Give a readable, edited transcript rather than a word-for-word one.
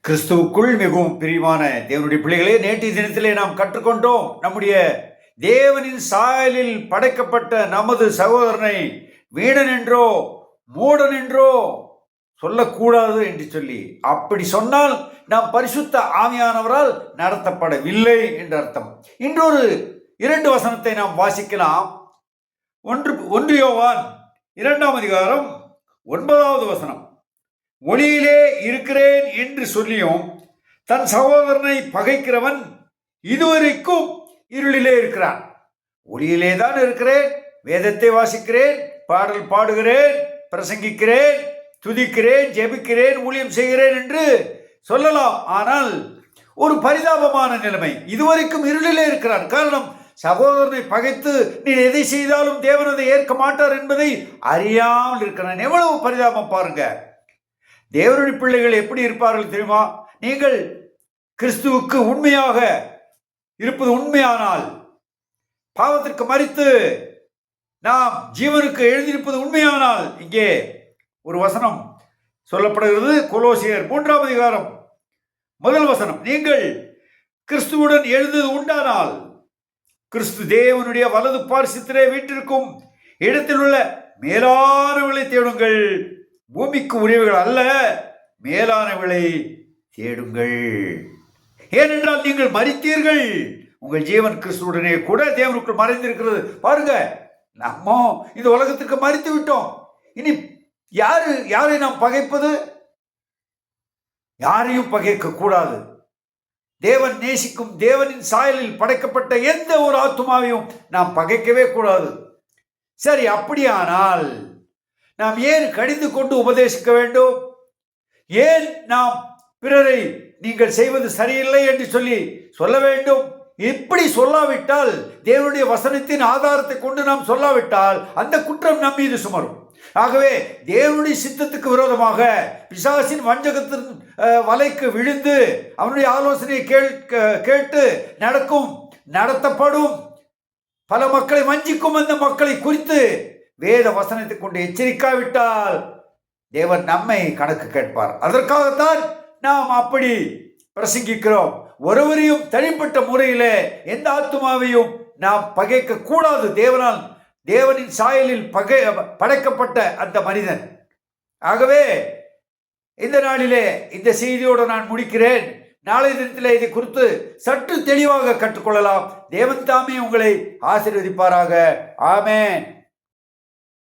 கிறிஸ்துவுக்குள் மிகவும் பிரியமான தேவனுடைய பிள்ளைகளே, நேற்றைய தினத்திலே நாம் கற்றுக்கொண்டோம். நம்முடைய தேவனின் சாயலில் படைக்கப்பட்ட நமது சகோதரனை வீடன் என்றோ மூடன் என்றோ சொல்லக்கூடாது என்று சொல்லி, அப்படி சொன்னால் நாம் பரிசுத்த ஆவியானவரால் நடத்தப்படவில்லை என்று அர்த்தம். இன்றொரு 2 வசனத்தை நாம் வாசிக்கலாம். ஒன்று யோவான் 2ஆம் அதிகாரம் 9வது வசனம். ஒளியிலே இருக்கிறேன் என்று சொல்லியும் தன் சகோதரனை பகைக்கிறவன் இதுவரைக்கும் இருளிலே இருக்கிறான். ஒளியிலே தான் இருக்கிறேன், வேதத்தை வாசிக்கிறேன், பாடல் பாடுகிறேன், பிரசங்கிக்கிறேன், துதிக்கிறேன், ஜெபிக்கிறேன், ஊழியம் செய்கிறேன் என்று சொல்லலாம். ஆனால் ஒரு பரிதாபமான நிலைமை, இதுவரைக்கும் இருளிலே இருக்கிறான். காரணம், சகோதரனை பகைத்து நீ எதை செய்தாலும் தேவன் அதை ஏற்க மாட்டார் என்பதை அறியாமல் இருக்கிறான். எவ்வளவு பரிதாபம் பாருங்க. தேவனுடைய பிள்ளைகள் எப்படி இருப்பார்கள் தெரியுமா? நீங்கள் கிறிஸ்துவுக்கு உண்மையாக இருப்பது உண்மையானால், பாவத்திற்கு மரித்து நாம் ஜீவனுக்கு எழுதியிருப்பது உண்மையானால், இங்கே ஒரு வசனம் சொல்லப்படுகிறது. கொலோசியர் 3ஆம் அதிகாரம் 1 வசனம். நீங்கள் கிறிஸ்துவுடன் எழுந்தது உண்டானால் கிறிஸ்து தேவனுடைய வலது பார்சித்திலே வீட்டிற்கும் இடத்தில் உள்ள மேலானவர்களை தேடுங்கள், பூமிக்கு உரியவைகள் அல்ல, மேலானவர்களை தேடுங்கள். ஏனென்றால் நீங்கள் மரித்தீர்கள், உங்கள் ஜீவன் கிறிஸ்துவுடனே கூட தேவனுக்குள் மறைந்திருக்கிறது. பாருங்க, நம்ம இந்த உலகத்திற்கு மரித்து விட்டோம். இனி யாரை நாம் பகைப்பது? யாரையும் பகைக்க கூடாது. தேவன் நேசிக்கும் தேவனின் சாயலில் படைக்கப்பட்ட எந்த ஒரு ஆத்துமாவையும் நாம் பகைக்கவே கூடாது. சரி, அப்படியானால் நாம் ஏன் கடிந்து கொண்டு உபதேசிக்க வேண்டும்? ஏன் நாம் பிறரை நீங்கள் செய்வது சரியில்லை என்று சொல்ல வேண்டும்? இப்படி சொல்லாவிட்டால், தேவனுடைய வசனத்தின் ஆதாரத்தை கொண்டு நாம் சொல்லாவிட்டால் அந்த குற்றம் நம் மீது சுமரும். ஆகவே தேவனுடைய சித்தத்துக்கு விரோதமாக பிசாசின் வஞ்சகத்தின் வலைக்கு விழுந்து அவனுடைய ஆலோசனையை கேட்டு நடத்தப்படும் பல மக்களை வஞ்சிக்கும் அந்த மக்களை குறித்து வேத வசனத்தை கொண்டு எச்சரிக்காவிட்டால் தேவன் நம்மை கணக்கு கேட்பார். அதற்காகத்தான் நாம் அப்படி பிரசங்கிக்கிறோம். ஒருவரையும் தனிப்பட்ட முறையிலே எந்த ஆத்துமாவையும் நாம் பகைக்க கூடாது. தேவனின் சாயலில் படைக்கப்பட்ட அந்த மனிதன். ஆகவே இந்த நாளிலே இந்த செய்தியோடு நான் முடிக்கிறேன். நாளை தினத்தில் இதை குறித்து சற்று தெளிவாக கற்றுக்கொள்ளலாம். தேவன் தாமே உங்களை ஆசீர்வதிப்பாராக. ஆமென்.